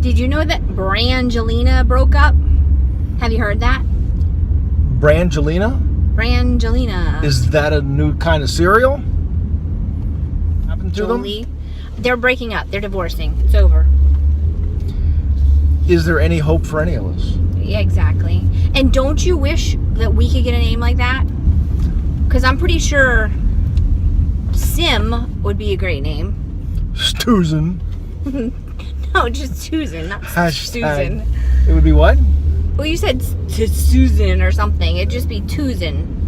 Did you know that Brangelina broke up? Have you heard that? Brangelina? Brangelina. Is that a new kind of cereal? Happened to Jolie. them? They're breaking up. They're divorcing. It's over. Is there any hope for any of us? Yeah, exactly. And don't you wish that we could get a name like that? Because I'm pretty sure Sim would be a great name. Susan. No, just Susan, not Susan. It would be what? Well, you said Susan or something. It'd just be Susan.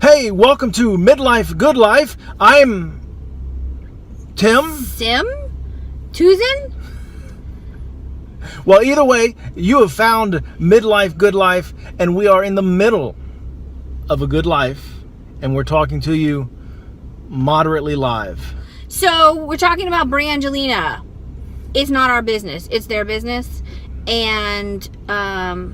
Hey, welcome to Midlife Good Life. I'm Tim. Sim? Susan? Well, either way, you have found Midlife Good Life, and we are in the middle of a good life, and we're talking to you moderately live. So, we're talking about Brangelina. It's not our business. It's their business. And, I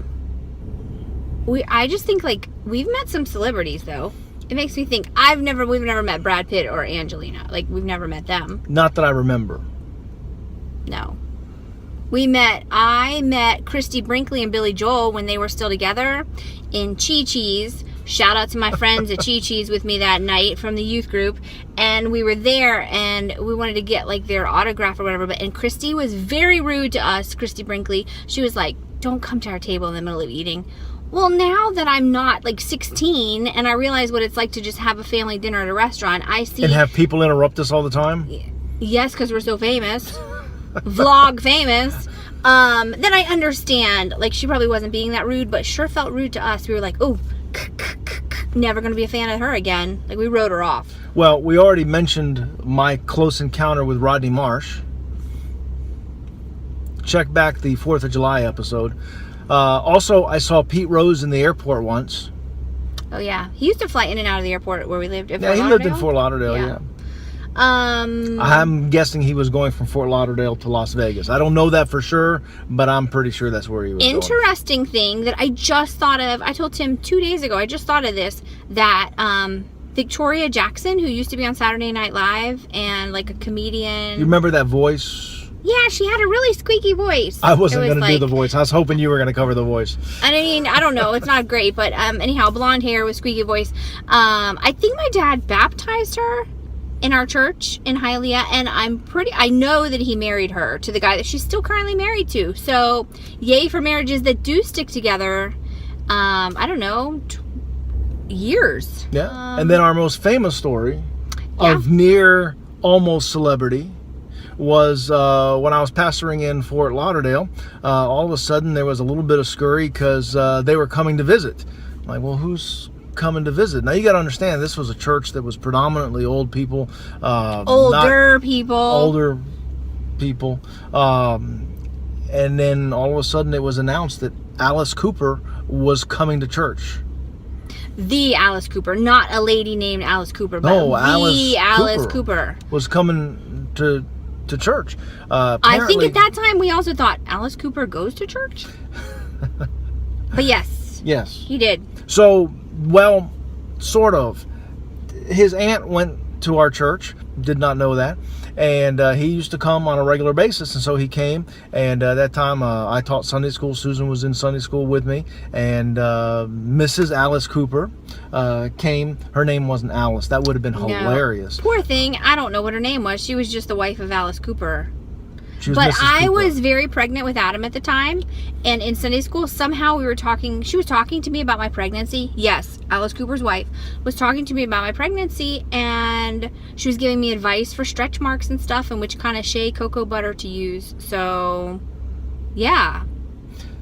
just think, like, we've met some celebrities, though. It makes me think, we've never met Brad Pitt or Angelina. Like, we've never met them. Not that I remember. No. I met Christy Brinkley and Billy Joel when they were still together in Chi-Chi's. Shout out to my friends at Chi-Chi's with me that night from the youth group. And we were there and we wanted to get like their autograph or whatever. And Christy was very rude to us, Christy Brinkley. She was like, don't come to our table in the middle of eating. Well, now that I'm not like 16 and I realize what it's like to just have a family dinner at a restaurant, I see... And have people interrupt us all the time? Yes, because we're so famous. Vlog famous. Then I understand, like, she probably wasn't being that rude, but sure felt rude to us. We were like, oh, never going to be a fan of her again. Like, we wrote her off. Well, we already mentioned my close encounter with Rodney Marsh. Check back the 4th of July episode. Also, I saw Pete Rose in the airport once. Oh, yeah. He used to fly in and out of the airport where we lived. Yeah, he lived in Fort Lauderdale, yeah. I'm guessing he was going from Fort Lauderdale to Las Vegas. I don't know that for sure, but I'm pretty sure that's where he was going. Interesting thing that I just thought of, I told Tim 2 days ago, I just thought of this, that Victoria Jackson, who used to be on Saturday Night Live and like a comedian. You remember that voice? Yeah, she had a really squeaky voice. I wasn't going to do the voice. I was hoping you were going to cover the voice. I mean, I don't know. It's not great, but anyhow, blonde hair with squeaky voice. I think my dad baptized her in our church in Hialeah, and I know that he married her to the guy that she's still currently married to. So, yay for marriages that do stick together. I don't know, years. Yeah. And then our most famous story of near almost celebrity was when I was pastoring in Fort Lauderdale. All of a sudden there was a little bit of scurry because they were coming to visit. I'm like, well, who's coming to visit? Now you got to understand, this was a church that was predominantly old people. Older people. And then all of a sudden it was announced that Alice Cooper was coming to church. The Alice Cooper, not a lady named Alice Cooper, but Alice Cooper was coming to church. I think at that time we also thought Alice Cooper goes to church. But yes. Yes. He did. So, well, sort of. His aunt went to our church. Did not know that. And he used to come on a regular basis. And so he came. And that time I taught Sunday school. Susan was in Sunday school with me. And Mrs. Alice Cooper came. Her name wasn't Alice. That would have been hilarious. Poor thing. I don't know what her name was. She was just the wife of Alice Cooper. But I was very pregnant with Adam at the time, and in Sunday school, somehow she was talking to me about my pregnancy. Yes, Alice Cooper's wife was talking to me about my pregnancy, and she was giving me advice for stretch marks and stuff, and which kind of shea cocoa butter to use. So, yeah.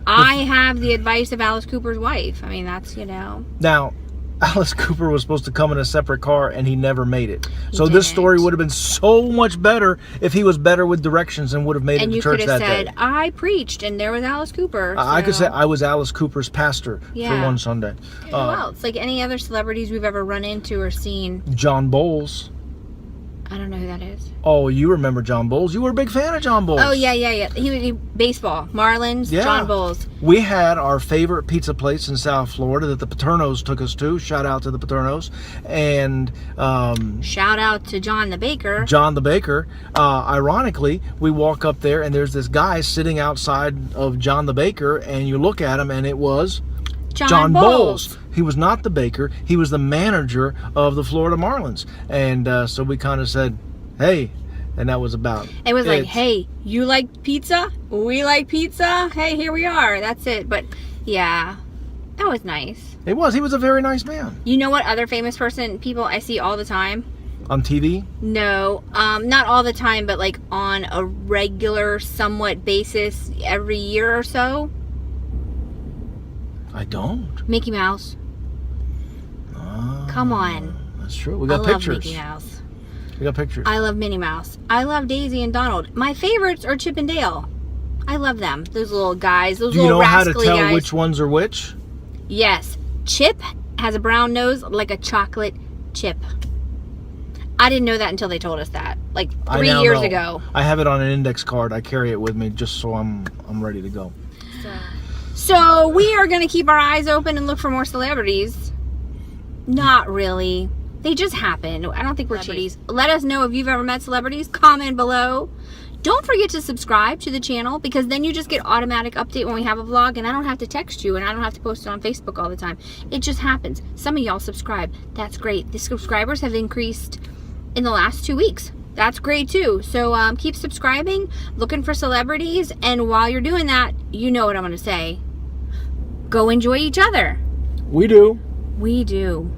I have the advice of Alice Cooper's wife. I mean, that's, Now, Alice Cooper was supposed to come in a separate car, and he never made it. So this story would have been so much better if he was better with directions and would have made it to church that day. And you could have said, I preached, and there was Alice Cooper. I could say I was Alice Cooper's pastor for one Sunday. Well, it's like any other celebrities we've ever run into or seen. John Bowles. I don't know who that is. Oh, you remember John Bowles? You were a big fan of John Bowles. Oh, yeah. He baseball. Marlins, Yeah. John Bowles. We had our favorite pizza place in South Florida that the Paternos took us to. Shout out to the Paternos. And Shout out to John the Baker. John the Baker. Ironically, we walk up there and there's this guy sitting outside of John the Baker, and you look at him and it was John Bowles. He was not the baker. He was the manager of the Florida Marlins. And so we kind of said, hey, and that was about it. Was like, hey, you like pizza? We like pizza? Hey, here we are. That's it. But, yeah, that was nice. It was. He was a very nice man. You know what other famous people I see all the time? On TV? No, not all the time, but like on a regular, somewhat basis every year or so. I don't. Mickey Mouse. Come on. That's true. We got I pictures. love Mickey Mouse. We got pictures. I love Minnie Mouse. I love Daisy and Donald. My favorites are Chip and Dale. I love them. Those little guys. Those Do you little know how to rascally tell guys. which ones are which? Yes. Chip has a brown nose like a chocolate chip. I didn't know that until they told us that. Like 3 years ago. I have it on an index card. I carry it with me just so I'm ready to go. So we are going to keep our eyes open and look for more celebrities. Not really. They just happen. I don't think we're celebrities. Let us know if you've ever met celebrities. Comment below. Don't forget to subscribe to the channel, because then you just get automatic update when we have a vlog, and I don't have to text you, and I don't have to post it on Facebook all the time. It just happens. Some of y'all subscribe. That's great. The subscribers have increased in the last 2 weeks. That's great too. So keep subscribing, looking for celebrities, and while you're doing that, you know what I'm going to say. Go enjoy each other. We do. We do.